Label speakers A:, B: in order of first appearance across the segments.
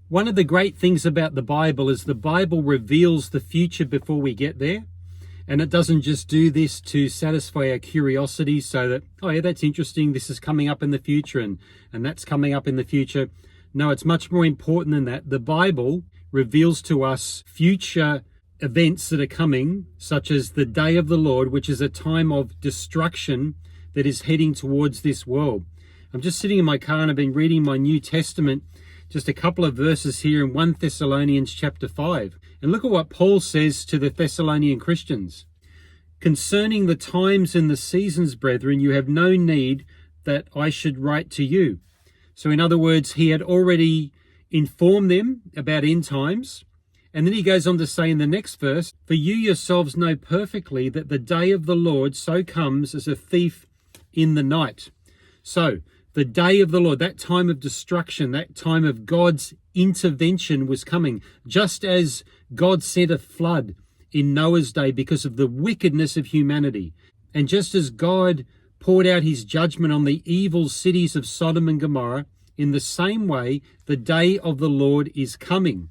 A: One of the great things about the Bible is the Bible reveals the future before we get there. And it doesn't just do this to satisfy our curiosity so that, oh yeah, that's interesting, this is coming up in the future and that's coming up in the future. No, it's much more important than that. The Bible reveals to us future events that are coming, such as the day of the Lord, which is a time of destruction that is heading towards this world. I'm just sitting in my car and I've been reading my New Testament, just a couple of verses here in 1 Thessalonians chapter 5. And look at what Paul says to the Thessalonian Christians. Concerning the times and the seasons, brethren, you have no need that I should write to you. So in other words, he had already informed them about end times. And then he goes on to say in the next verse, for you yourselves know perfectly that the day of the Lord so comes as a thief in the night. So the day of the Lord, that time of destruction, that time of God's intervention was coming, just as God sent a flood in Noah's day because of the wickedness of humanity. And just as God poured out his judgment on the evil cities of Sodom and Gomorrah, in the same way, the day of the Lord is coming.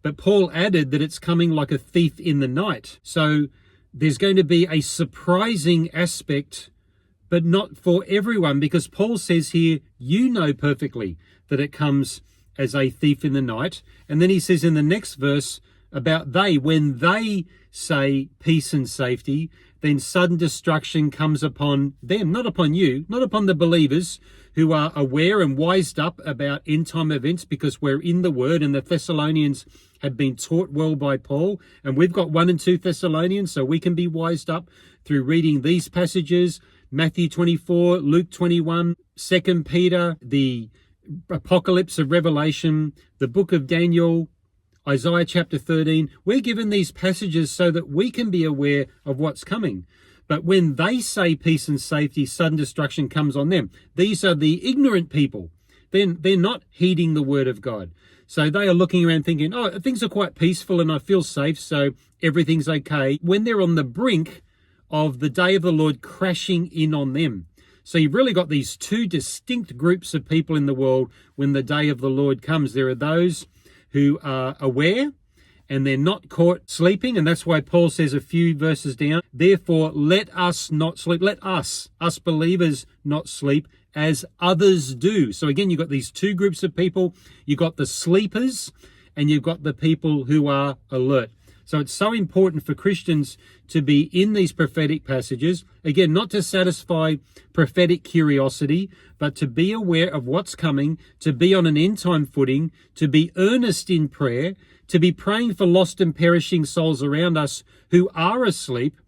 A: But Paul added that it's coming like a thief in the night. So there's going to be a surprising aspect, but not for everyone, because Paul says here, you know perfectly that it comes as a thief in the night. And then he says in the next verse about when they say peace and safety, then sudden destruction comes upon them, not upon you, not upon the believers who are aware and wised up about end time events because we're in the Word, and the Thessalonians have been taught well by Paul. And we've got 1 and 2 Thessalonians, so we can be wised up through reading these passages, Matthew 24, Luke 21, 2 Peter, the Apocalypse of Revelation, the book of Daniel, Isaiah chapter 13. We're given these passages so that we can be aware of what's coming. But when they say peace and safety, sudden destruction comes on them. These are the ignorant people. They're not heeding the word of God. So they are looking around thinking, oh, things are quite peaceful and I feel safe, so everything's okay. When they're on the brink of the day of the Lord crashing in on them. So you've really got these two distinct groups of people in the world when the day of the Lord comes. There are those who are aware and they're not caught sleeping. And that's why Paul says a few verses down, therefore let us not sleep. Let us believers not sleep as others do. So again, you've got these two groups of people. You've got the sleepers and you've got the people who are alert. So it's so important for Christians to be in these prophetic passages. Again, not to satisfy prophetic curiosity, but to be aware of what's coming, to be on an end time footing, to be earnest in prayer, to be praying for lost and perishing souls around us who are asleep,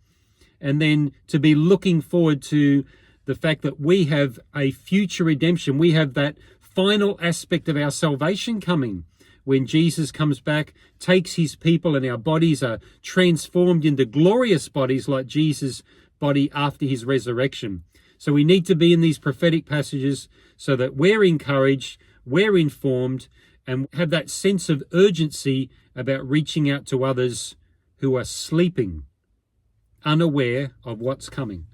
A: and then to be looking forward to the fact that we have a future redemption. We have that final aspect of our salvation coming when Jesus comes back, takes his people, and our bodies are transformed into glorious bodies like Jesus' body after his resurrection. So we need to be in these prophetic passages so that we're encouraged, we're informed, and have that sense of urgency about reaching out to others who are sleeping, unaware of what's coming.